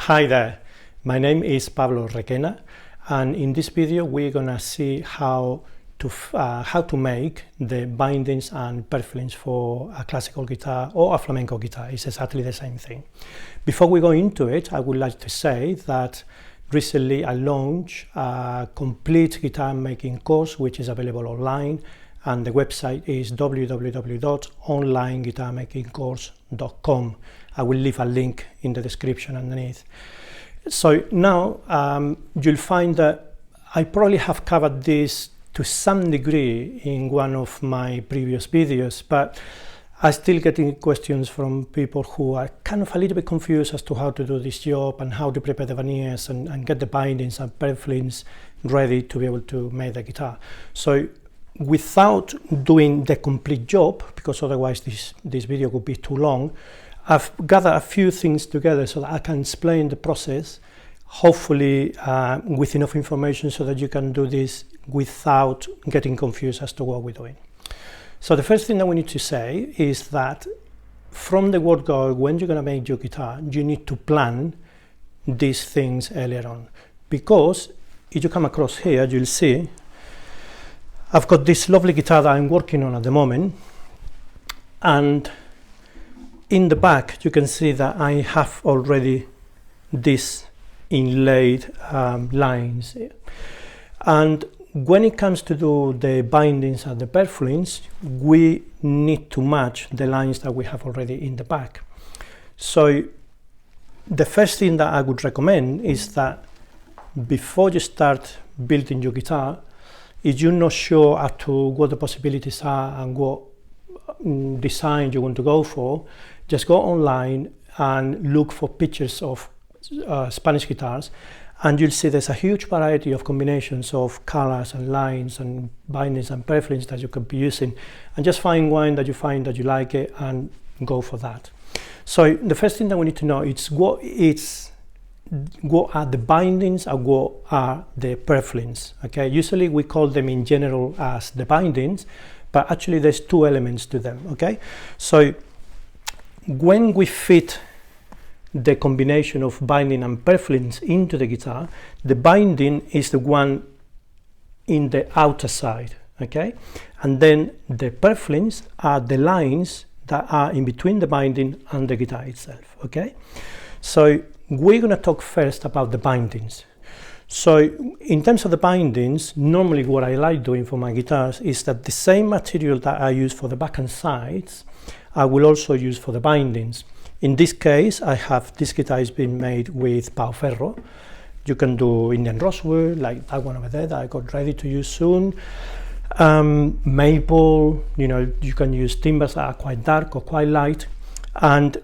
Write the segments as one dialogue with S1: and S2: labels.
S1: Hi there, my name is Pablo Requena, and in this video we're gonna see how to make the bindings and purflings for a classical guitar or a flamenco guitar. It's exactly the same thing. Before we go into it, I would like to say that recently I launched a complete guitar making course which is available online, and the website is www.onlineguitarmakingcourse.com. I will leave a link in the description underneath. So now you'll find that I probably have covered this to some degree in one of my previous videos, but I'm still getting questions from people who are kind of a little bit confused as to how to do this job and how to prepare the veneers and get the bindings and purflings ready to be able to make the guitar. So without doing the complete job, because otherwise this video would be too long, I've gathered a few things together so that I can explain the process, hopefully with enough information so that you can do this without getting confused as to what we're doing. So the first thing that we need to say is that from the word go, when you're going to make your guitar, you need to plan these things earlier on. Because if you come across here, you'll see I've got this lovely guitar that I'm working on at the moment, and in the back you can see that I have already this inlaid lines, and when it comes to do the bindings and the purflings, we need to match the lines that we have already in the back. So the first thing that I would recommend is that before you start building your guitar, if you're not sure as to what the possibilities are and what design you want to go for, just go online and look for pictures of Spanish guitars, and you'll see there's a huge variety of combinations of colors and lines and bindings and purflings that you can be using, and just find one that you find that you like it and go for that. So the first thing that we need to know is what are the bindings and what are the purflings. Okay, usually we call them in general as the bindings, but actually there's two elements to them. Okay, so when we fit the combination of binding and purflings into the guitar, the binding is the one in the outer side, okay, and then the purflings are the lines that are in between the binding and the guitar itself. Okay, so we're going to talk first about the bindings. So in terms of the bindings, normally what I like doing for my guitars is that the same material that I use for the back and sides I will also use for the bindings. In this case, I have this guitar is being made with pau ferro. You can do Indian rosewood, like that one over there that I got ready to use soon. Maple, you can use timbers that are quite dark or quite light. And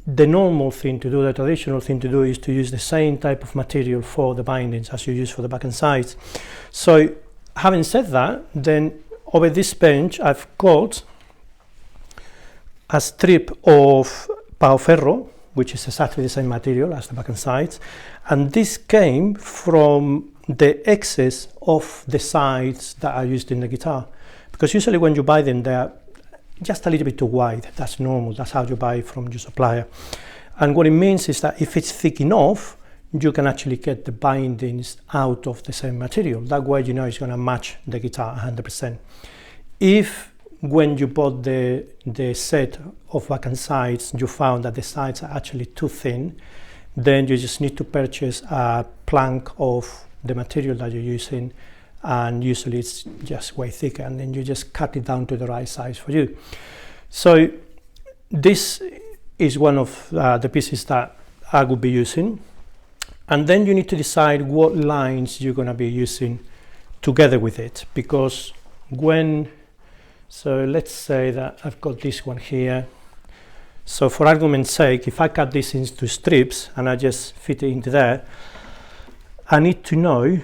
S1: the normal thing to do, the traditional thing to do, is to use the same type of material for the bindings as you use for the back and sides. So having said that, then over this bench I've got a strip of pau ferro, which is exactly the same material as the back and sides, and this came from the excess of the sides that are used in the guitar, because usually when you buy them they're just a little bit too wide. That's normal, that's how you buy from your supplier, and what it means is that if it's thick enough you can actually get the bindings out of the same material. That way you know it's going to match the guitar 100%. If when you bought the set of back and sides you found that the sides are actually too thin, then you just need to purchase a plank of the material that you're using, and usually it's just way thicker, and then you just cut it down to the right size for you. So this is one of the pieces that I would be using, and then you need to decide what lines you're going to be using together with it, because so let's say that I've got this one here. So for argument's sake, if I cut this into strips and I just fit it into there, I need to know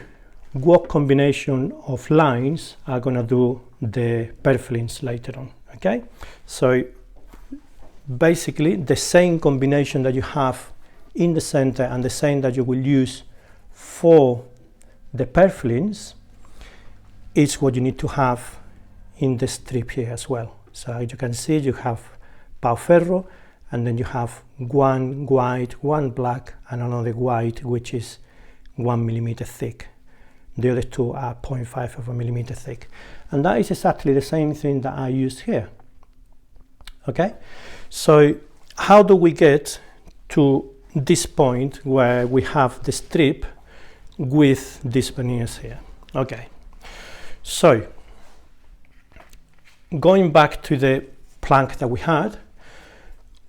S1: what combination of lines are going to do the purflings later on. Okay, so basically the same combination that you have in the center and the same that you will use for the purflings is what you need to have in the strip here as well. So you can see you have pau ferro and then you have one white, one black, and another white, which is 1 millimeter thick. The other two are 0.5 of a millimeter thick. And that is exactly the same thing that I used here. Okay, so how do we get to this point where we have the strip with these veneers here? Okay, so going back to the plank that we had,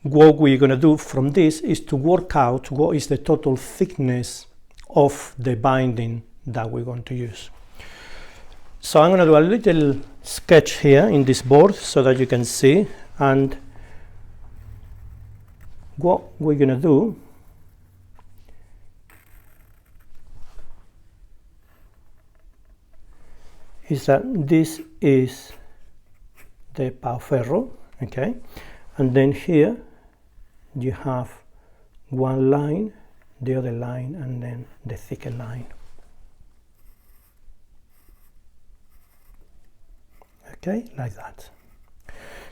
S1: what we're going to do from this is to work out what is the total thickness of the binding that we're going to use. So I'm going to do a little sketch here in this board so that you can see, and what we're going to do is that this is the pau ferro, okay, and then here you have one line, the other line, and then the thicker line. Okay, like that.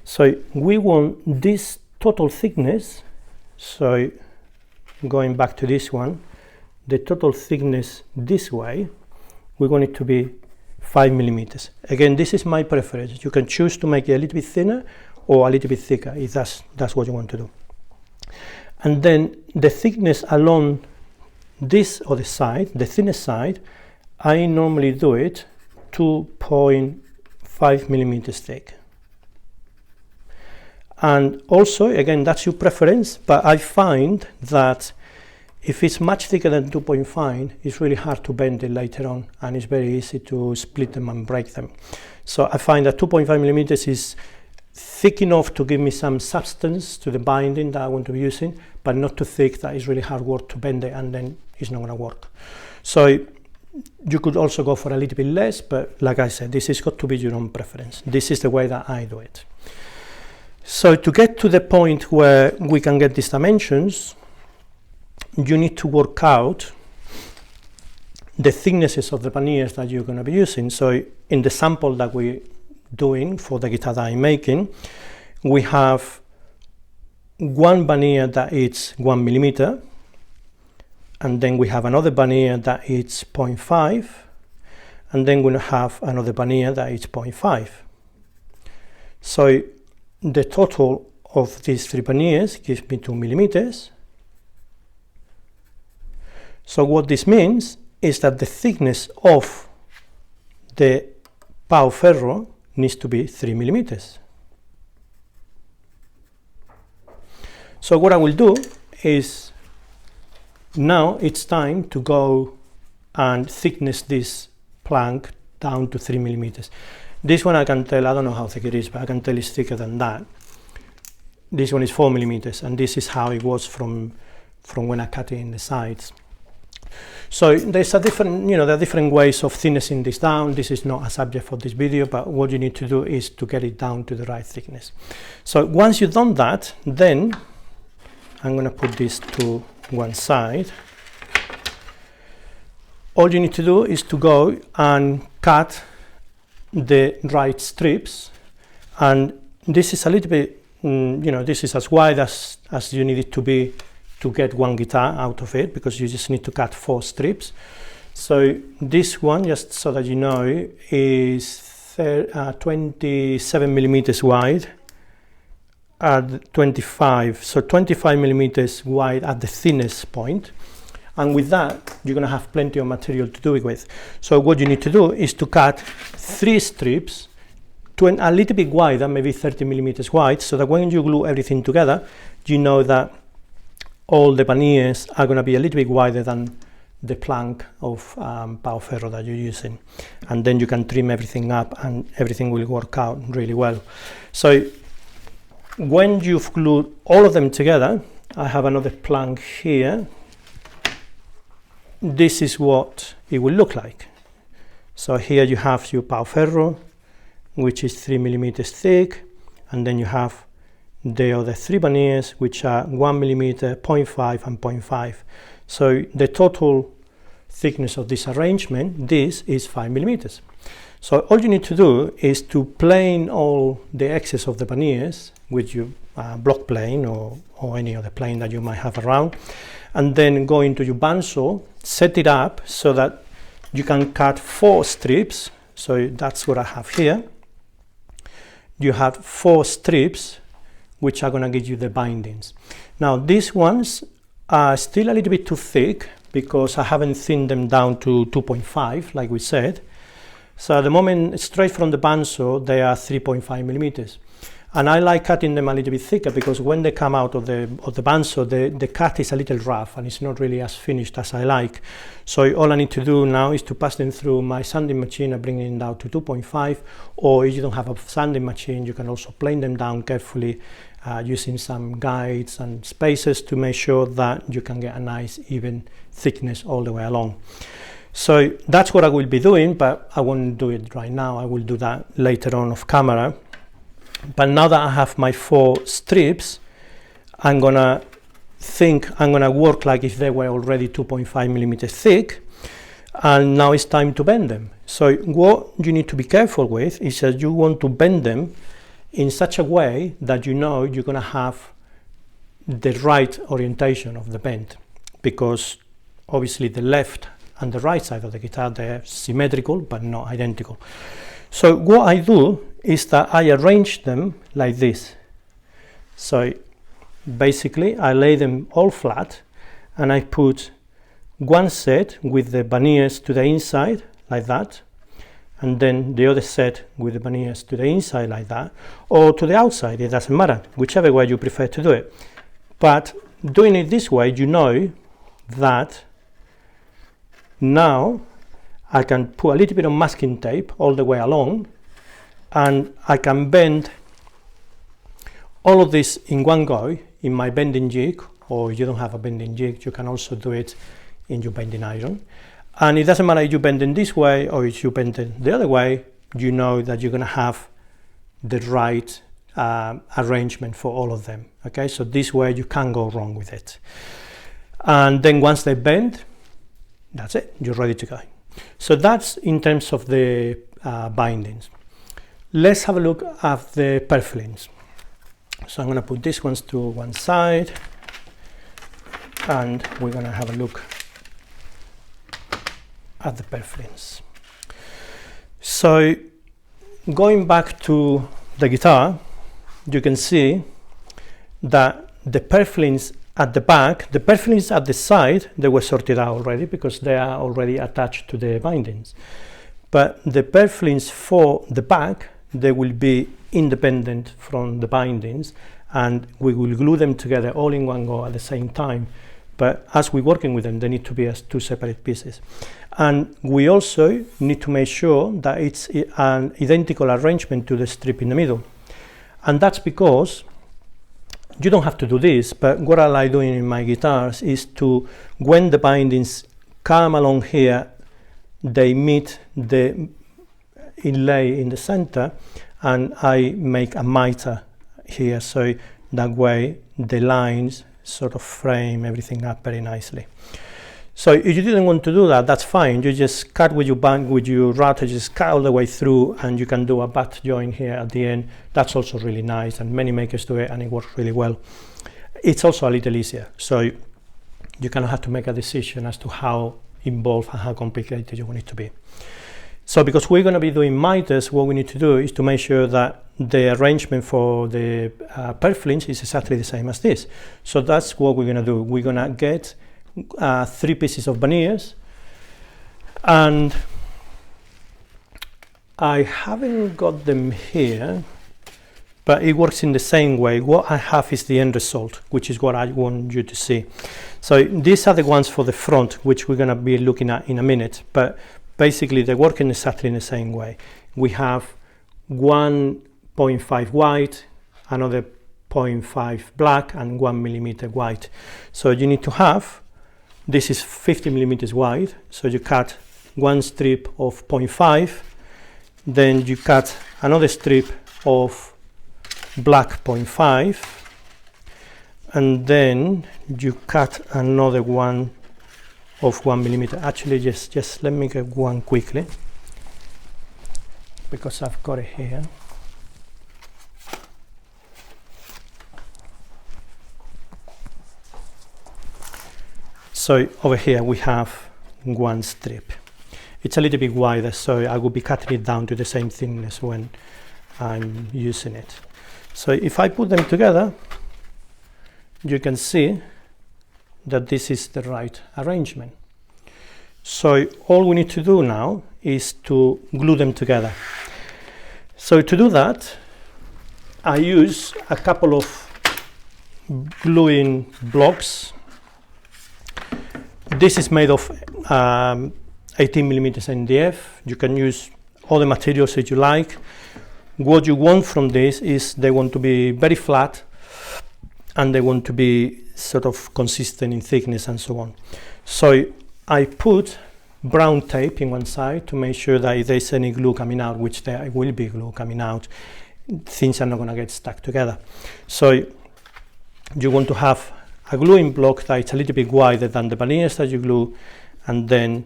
S1: So we want this total thickness, so going back to this one, the total thickness this way, we want it to be 5 millimeters. Again, this is my preference. You can choose to make it a little bit thinner or a little bit thicker if that's what you want to do. And then the thickness along this other side, the thinner side, I normally do it 2.5 millimeters thick. And also, again, that's your preference, but I find that if it's much thicker than 2.5, it's really hard to bend it later on, and it's very easy to split them and break them. So I find that 2.5 millimeters is thick enough to give me some substance to the binding that I want to be using, but not too thick that it's really hard work to bend it, and then it's not going to work. So you could also go for a little bit less, but like I said, this has got to be your own preference. This is the way that I do it. So to get to the point where we can get these dimensions, you need to work out the thicknesses of the veneers that you're going to be using. So in the sample that we're doing for the guitar that I'm making, we have one veneer that is 1 millimeter, and then we have another veneer that is 0.5, and then we'll have another veneer that is 0.5. So the total of these three veneers gives me 2 millimeters. So what this means is that the thickness of the pau ferro needs to be 3 millimeters. So what I will do is, now it's time to go and thickness this plank down to 3 millimeters. This one I can tell, I don't know how thick it is, but I can tell it's thicker than that. This one is 4 millimeters, and this is how it was from when I cut it in the sides. So there's a different, there are different ways of thinnessing this down. This is not a subject for this video, but what you need to do is to get it down to the right thickness. So once you've done that, then I'm going to put this to one side. All you need to do is to go and cut the right strips, and this is a little bit, this is as wide as you need it to be to get one guitar out of it, because you just need to cut 4 strips. So this one, just so that you know, is 27 millimeters wide at 25, so 25 millimeters wide at the thinnest point. And with that, you're going to have plenty of material to do it with. So what you need to do is to cut 3 strips to a little bit wider, maybe 30 millimeters wide, so that when you glue everything together, you know that all the veneers are going to be a little bit wider than the plank of pau ferro that you're using. And then you can trim everything up and everything will work out really well. So when you've glued all of them together, I have another plank here. This is what it will look like. So here you have your pau ferro, which is 3 millimeters thick, and then you have the other 3 veneers, which are 1 millimeter, 0.5 and 0.5. So the total thickness of this arrangement, this is 5 millimeters. So all you need to do is to plane all the excess of the veneers with your block plane or any other plane that you might have around, and then go into your bandsaw, set it up so that you can cut 4 strips. So that's what I have here. You have 4 strips which are going to give you the bindings. Now these ones are still a little bit too thick because I haven't thinned them down to 2.5 like we said. So at the moment, straight from the bandsaw, they are 3.5 millimeters. And I like cutting them a little bit thicker because when they come out of the bandsaw, the cut is a little rough and it's not really as finished as I like. So all I need to do now is to pass them through my sanding machine and bring them down to 2.5, or if you don't have a sanding machine, you can also plane them down carefully using some guides and spacers to make sure that you can get a nice even thickness all the way along. So that's what I will be doing, but I won't do it right now. I will do that later on off camera. But now that I have my 4 strips, I'm gonna work like if they were already 2.5 millimeters thick, and now it's time to bend them. So what you need to be careful with is that you want to bend them in such a way that you know you're gonna have the right orientation of the bend, because obviously the left and the right side of the guitar, they're symmetrical but not identical. So what I do is that I arrange them like this. So basically I lay them all flat and I put one set with the veneers to the inside like that, and then the other set with the veneers to the inside like that, or to the outside, it doesn't matter, whichever way you prefer to do it. But doing it this way, you know that now I can put a little bit of masking tape all the way along, and I can bend all of this in one go in my bending jig, or if you don't have a bending jig, you can also do it in your bending iron. And it doesn't matter if you bend it this way or if you bend it the other way, you know that you're going to have the right arrangement for all of them. Okay, so this way you can't go wrong with it. And then once they bend, that's it, you're ready to go. So that's in terms of the bindings. Let's have a look at the purflings. So I'm going to put these ones to one side, and we're going to have a look at the purflings. So going back to the guitar, you can see that the purflings at the back, the purflings at the side, they were sorted out already because they are already attached to the bindings. But the purflings for the back, they will be independent from the bindings, and we will glue them together all in one go at the same time. But as we're working with them, they need to be as 2 separate pieces. And we also need to make sure that it's an identical arrangement to the strip in the middle. And that's because you don't have to do this, but what I like doing in my guitars is to, when the bindings come along here, they meet the inlay in the center, and I make a mitre here, so that way the lines sort of frame everything up very nicely. So if you didn't want to do that, that's fine. You just cut with your router, just cut all the way through, and you can do a butt joint here at the end. That's also really nice, and many makers do it, and it works really well. It's also a little easier, so you kind of have to make a decision as to how involved and how complicated you want it to be. So because we're going to be doing mitres, what we need to do is to make sure that the arrangement for the purflings is exactly the same as this. So that's what we're going to do. We're going to get 3 pieces of veneers, and I haven't got them here, but it works in the same way. What I have is the end result, which is what I want you to see. So these are the ones for the front, which we're going to be looking at in a minute, but basically they're working exactly in the same way. We have 1.5 white, another 0.5 black, and 1 millimeter white. So you need to have, this is 50 millimeters wide, so you cut one strip of 0.5, then you cut another strip of black 0.5, and then you cut another one of 1 millimeter. Actually, just let me get one quickly. because I've got it here. So over here we have one strip. It's a little bit wider, so I will be cutting it down to the same thickness when I'm using it. So if I put them together, you can see that this is the right arrangement. So all we need to do now is to glue them together. So to do that, I use a couple of gluing blocks. This is made of 18mm MDF. You can use all the materials that you like. What you want from this is they want to be very flat and they want to be sort of consistent in thickness and so on. So I put brown tape in one side to make sure that if there's any glue coming out, which there will be glue coming out, things are not going to get stuck together. So you want to have a gluing block that is a little bit wider than the veneers that you glue, and then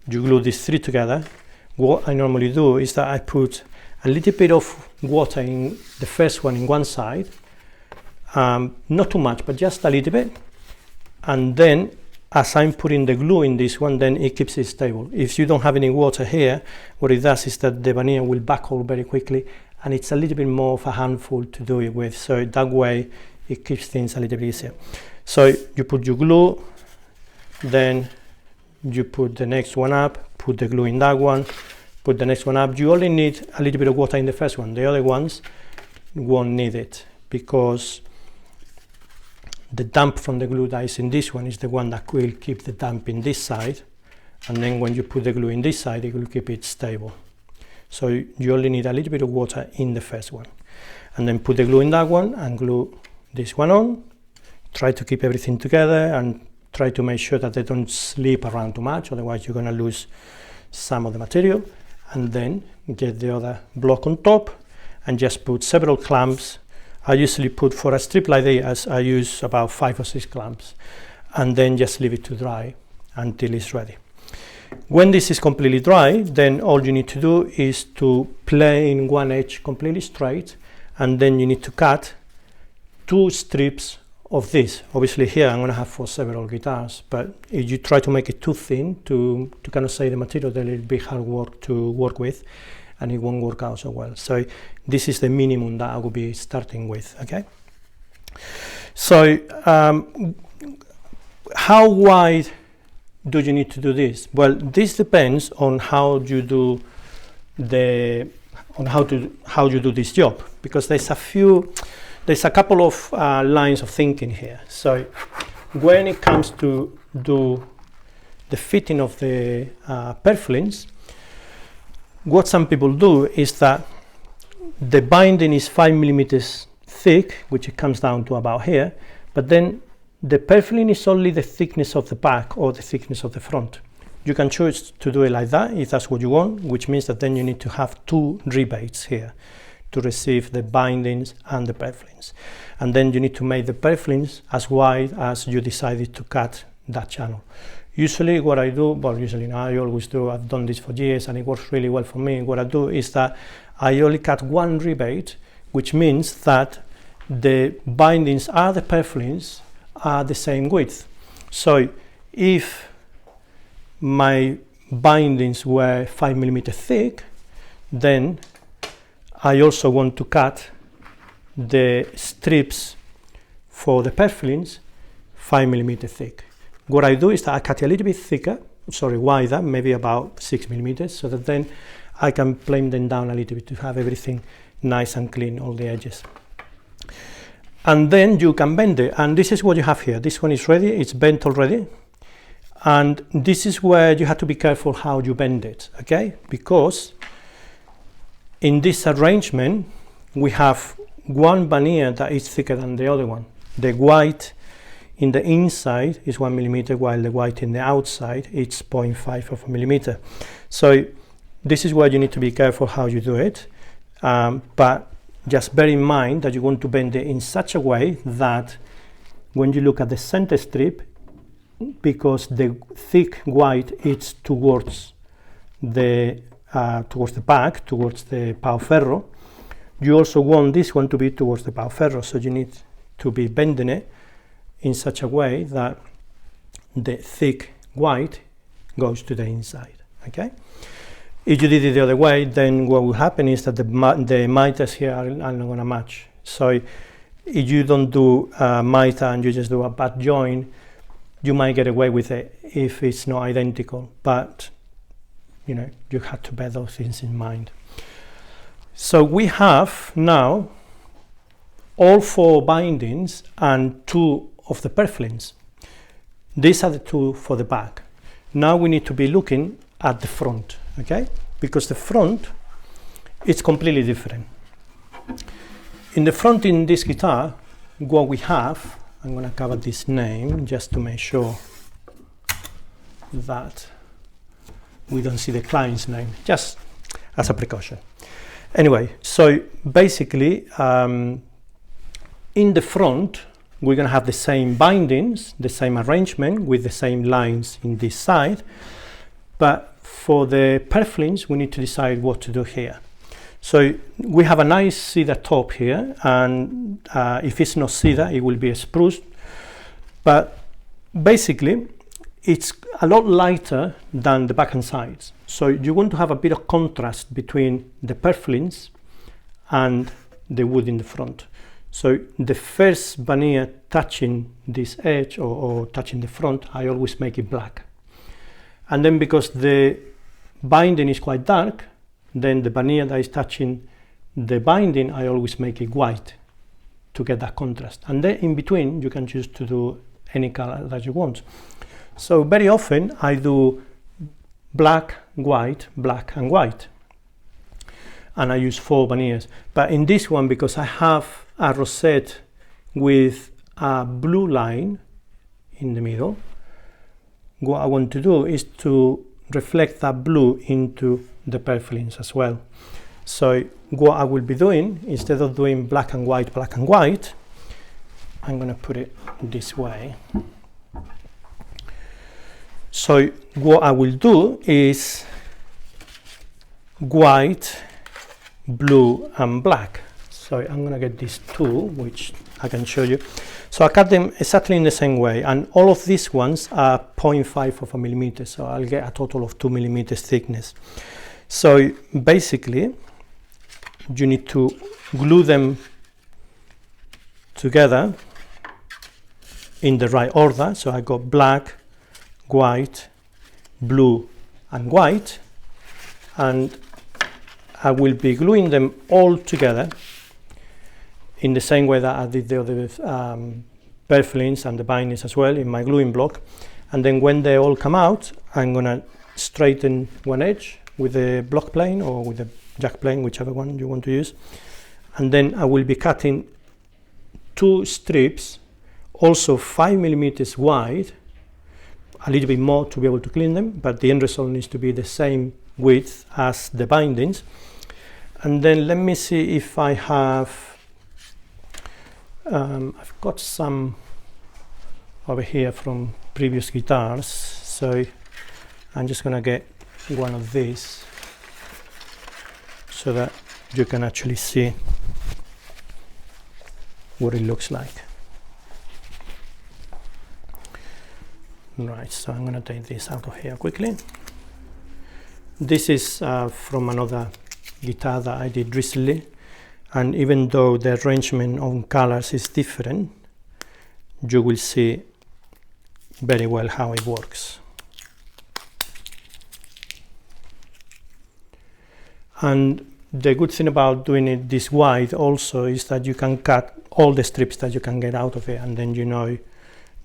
S1: you glue these three together. What I normally do is that I put a little bit of water in the first one in one side, not too much, but just a little bit, and then as I'm putting the glue in this one, then it keeps it stable. If you don't have any water here, what it does is that the veneer will buckle very quickly, and it's a little bit more of a handful to do it with, so that way it keeps things a little bit easier. So you put your glue, then you put the next one up, put the glue in that one, put the next one up. You only need a little bit of water in the first one. The other ones won't need it, because the damp from the glue that is in this one is the one that will keep the damp in this side, and then when you put the glue in this side, it will keep it stable. So you only need a little bit of water in the first one, and then put the glue in that one and glue this one on. Try to keep everything together and try to make sure that they don't slip around too much, otherwise you're going to lose some of the material. And then get the other block on top and just put several clamps. I usually put, for a strip like this, I use about 5 or 6 clamps, and then just leave it to dry until it's ready. When this is completely dry, then all you need to do is to plane one edge completely straight, and then you need to cut 2 strips of this. Obviously here I'm going to have for several guitars, but if you try to make it too thin to kind of save the material, then it'll be hard work to work with and it won't work out so well. So this is the minimum that I will be starting with. Okay, so how wide do you need to do this? Well, this depends on how you do how you do this job, because there's a couple of lines of thinking here. So when it comes to do the fitting of the purflings, what some people do is that the binding is 5mm thick, which it comes down to about here, but then the purfling is only the thickness of the back or the thickness of the front. You can choose to do it like that if that's what you want, which means that then you need to have 2 rebates here to receive the bindings and the purflings, and then you need to make the purflings as wide as you decided to cut that channel. Usually what I do, well, usually no, I always do, I've done this for years and it works really well for me. What I do is that I only cut 1 rebate, which means that the bindings and the purflings are the same width. So if my bindings were 5mm thick, then I also want to cut the strips for the purflings 5mm thick. What I do is that I cut it a little bit thicker, wider, maybe about 6mm, so that then I can plane them down a little bit to have everything nice and clean, all the edges. And then you can bend it, and this is what you have here. This one is ready, it's bent already, and this is where you have to be careful how you bend it, okay? Because in this arrangement we have one veneer that is thicker than the other one. The white in the inside is 1mm, while the white in the outside is 0.5 of a millimeter. So this is where you need to be careful how you do it, but just bear in mind that you want to bend it in such a way that when you look at the center strip, because the thick white is towards the towards the back, towards the pau ferro. You also want this one to be towards the pau ferro, so you need to be bending it in such a way that the thick white goes to the inside. Okay. If you did it the other way, then what will happen is that the miters here are not going to match. So if you don't do mitre and you just do a butt join, you might get away with it if it's not identical, but you know, you have to bear those things in mind. So we have now all 4 bindings and 2 of the purflings. These are the 2 for the back. Now we need to be looking at the front, okay? Because the front is completely different. In the front in this guitar, what we have, I'm going to cover this name just to make sure that we don't see the client's name, just as a precaution. Anyway, so basically, in the front, we're going to have the same bindings, the same arrangement with the same lines in this side, but for the purflings, we need to decide what to do here. So we have a nice cedar top here, and if it's not cedar, it will be a spruce, but basically, it's a lot lighter than the back and sides. So you want to have a bit of contrast between the purflings and the wood in the front. So the first veneer touching this edge or touching the front, I always make it black. And then because the binding is quite dark, then the veneer that is touching the binding, I always make it white to get that contrast. And then in between, you can choose to do any color that you want. So very often I do black, white, black and white. And I use 4 veneers. But in this one, because I have a rosette with a blue line in the middle, what I want to do is to reflect that blue into the purflings as well. So what I will be doing, instead of doing black and white, I'm going to put it this way. So what I will do is white, blue and black. So I'm going to get this tool, which I can show you. So I cut them exactly in the same way, and all of these ones are 0.5 of a millimeter, so I'll get a total of 2 millimeters thickness. So basically, you need to glue them together in the right order. So I got black, white, blue and white, and I will be gluing them all together in the same way that I did the other purflings and the bindings as well in my gluing block. And then when they all come out, I'm gonna straighten one edge with a block plane or with a jack plane, whichever one you want to use. And then I will be cutting 2 strips, also 5 millimeters wide, a little bit more to be able to clean them, but the end result needs to be the same width as the bindings. And then let me see if I have, I've got some over here from previous guitars, so I'm just gonna get one of these so that you can actually see what it looks like. Right, so I'm gonna take this out of here quickly. This is from another guitar that I did recently, and even though the arrangement on colors is different, you will see very well how it works. And the good thing about doing it this wide also is that you can cut all the strips that you can get out of it, and then you know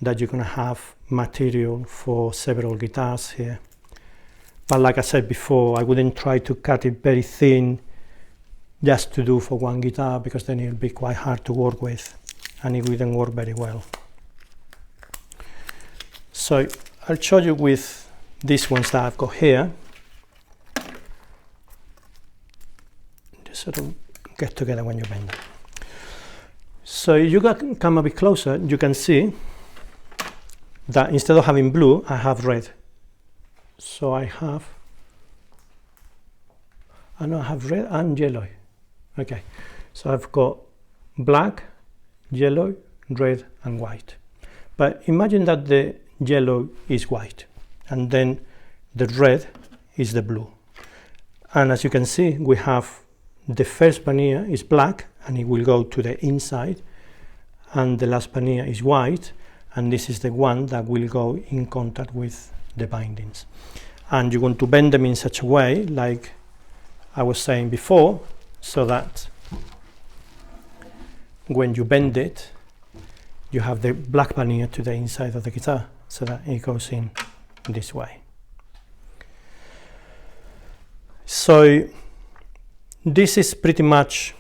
S1: that you're going to have material for several guitars here. But like I said before, I wouldn't try to cut it very thin just to do for one guitar, because then it'll be quite hard to work with and it wouldn't work very well. So I'll show you with these ones that I've got here. Just sort of get together when you bend them. So you can come a bit closer, you can see that instead of having blue, I have red. So I have I know I have red and yellow. Okay, so I've got black, yellow, red and white. But imagine that the yellow is white and then the red is the blue. And as you can see, we have the first pannier is black and it will go to the inside, and the last pannier is white, and this is the one that will go in contact with the bindings. And you want to bend them in such a way, like I was saying before, so that when you bend it, you have the black pannier to the inside of the guitar, so that it goes in this way. So this is pretty much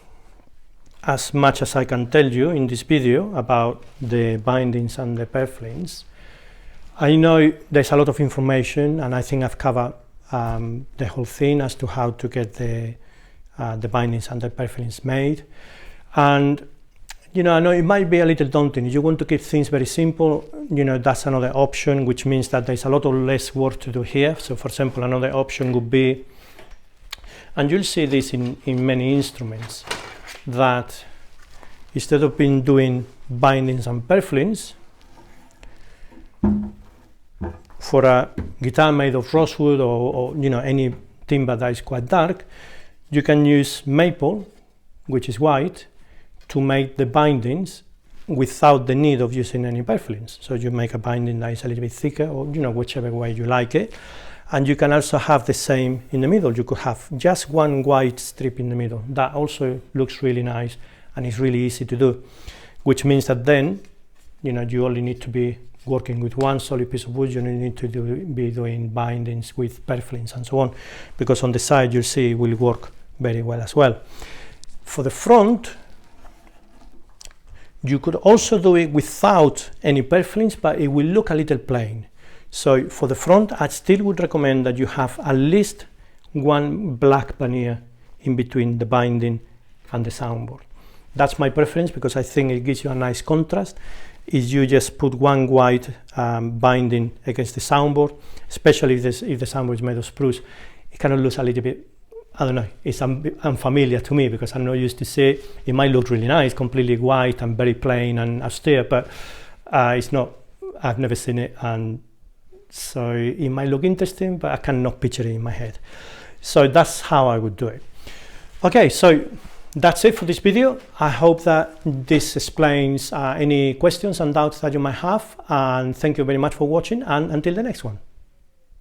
S1: as I can tell you in this video about the bindings and the purflings. I know there's a lot of information, and I think I've covered the whole thing as to how to get the bindings and the purflings made. And you know, I know it might be a little daunting. If you want to keep things very simple, you know, that's another option, which means that there's a lot of less work to do here. So for example, another option would be, and you'll see this in many instruments, that instead of doing bindings and purflings, for a guitar made of rosewood or you know, any timber that is quite dark, you can use maple, which is white, to make the bindings without the need of using any purflings. So you make a binding that is a little bit thicker, or you know, whichever way you like it. And you can also have the same in the middle. You could have just one white strip in the middle. That also looks really nice and it's really easy to do, which means that then, you know, you only need to be working with one solid piece of wood. You don't need to be doing bindings with purflings and so on, because on the side you'll see it will work very well as well. For the front, you could also do it without any purflings, but it will look a little plain. So for the front, I still would recommend that you have at least one black pannier in between the binding and the soundboard. That's my preference, because I think it gives you a nice contrast. Is you just put one white binding against the soundboard, especially if the soundboard is made of spruce, it kind of looks a little bit, I don't know, it's unfamiliar to me because I'm not used to see it. It might look really nice, completely white and very plain and austere, but it's not, I've never seen it, and so it might look interesting, but I cannot picture it in my head. So that's how I would do it. Okay, so that's it for this video. I hope that this explains any questions and doubts that you might have, and thank you very much for watching, and until the next one.